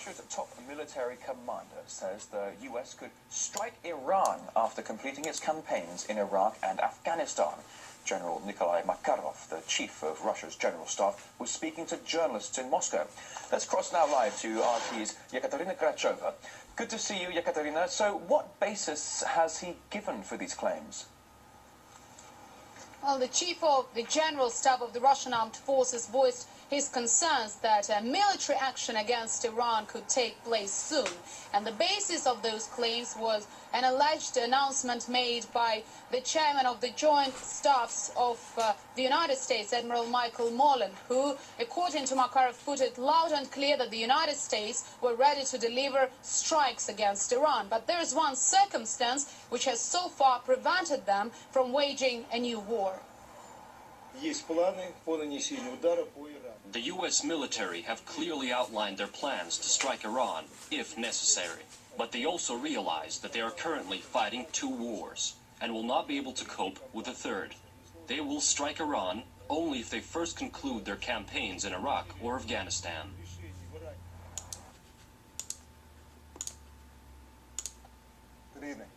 Russia's top military commander says the US could strike Iran after completing its campaigns in Iraq and Afghanistan. General Nikolai Makarov, the chief of Russia's general staff, was speaking to journalists in Moscow. Let's cross now live to RT's Yekaterina Grachova. Good to see you, Yekaterina. So what basis has he given for these claims? Well, the chief of the general staff of the Russian armed forces voiced his concerns that military action against Iran could take place soon. And the basis of those claims was an alleged announcement made by the chairman of the Joint Staffs of the United States, Admiral Michael Mullen, who, according to Makarov, put it loud and clear that the United States were ready to deliver strikes against Iran. But there is one circumstance which has so far prevented them from waging a new war. The U.S. military have clearly outlined their plans to strike Iran, if necessary. But they also realize that they are currently fighting two wars, and will not be able to cope with a third. They will strike Iran only if they first conclude their campaigns in Iraq or Afghanistan. Good evening.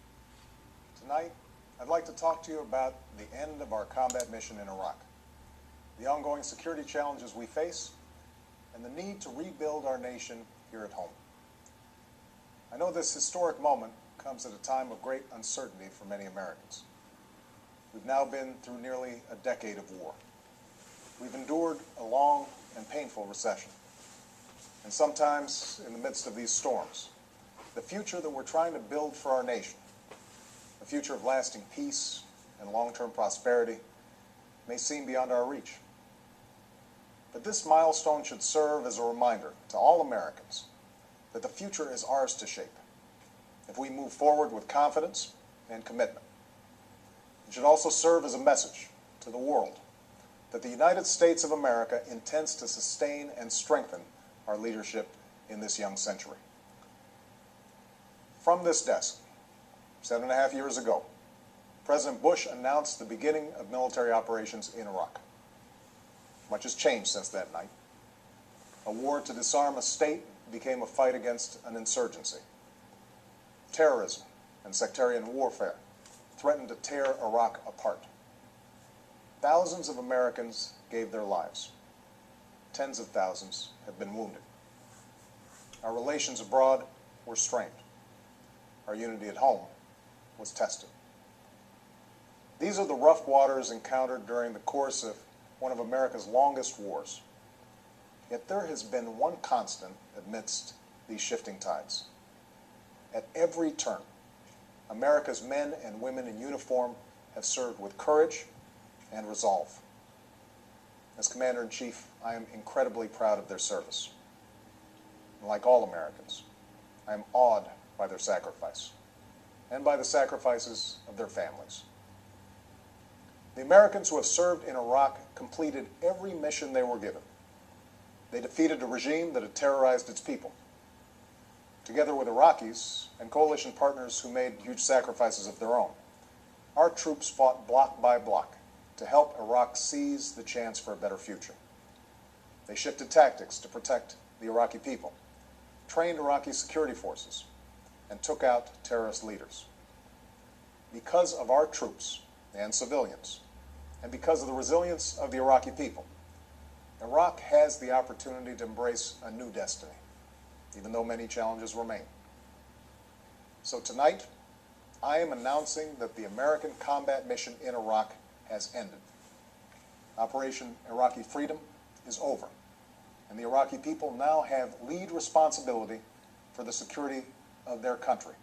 Tonight, I'd like to talk to you about the end of our combat mission in Iraq, the ongoing security challenges we face, and the need to rebuild our nation here at home. I know this historic moment comes at a time of great uncertainty for many Americans. We've now been through nearly a decade of war. We've endured a long and painful recession. And sometimes, in the midst of these storms, the future that we're trying to build for our nation, a future of lasting peace and long-term prosperity, may seem beyond our reach. But this milestone should serve as a reminder to all Americans that the future is ours to shape if we move forward with confidence and commitment. It should also serve as a message to the world that the United States of America intends to sustain and strengthen our leadership in this young century. From this desk, 7.5 years ago, President Bush announced the beginning of military operations in Iraq. Much has changed since that night. A war to disarm a state became a fight against an insurgency. Terrorism and sectarian warfare threatened to tear Iraq apart. Thousands of Americans gave their lives. Tens of thousands have been wounded. Our relations abroad were strained. Our unity at home was tested. These are the rough waters encountered during the course of one of America's longest wars. Yet there has been one constant amidst these shifting tides. At every turn, America's men and women in uniform have served with courage and resolve. As Commander-in-Chief, I am incredibly proud of their service. And like all Americans, I am awed by their sacrifice and by the sacrifices of their families. The Americans who have served in Iraq completed every mission they were given. They defeated a regime that had terrorized its people. Together with Iraqis and coalition partners who made huge sacrifices of their own, our troops fought block by block to help Iraq seize the chance for a better future. They shifted tactics to protect the Iraqi people, trained Iraqi security forces, and took out terrorist leaders. Because of our troops and civilians, and because of the resilience of the Iraqi people, Iraq has the opportunity to embrace a new destiny, even though many challenges remain. So tonight, I am announcing that the American combat mission in Iraq has ended. Operation Iraqi Freedom is over, and the Iraqi people now have lead responsibility for the security of their country.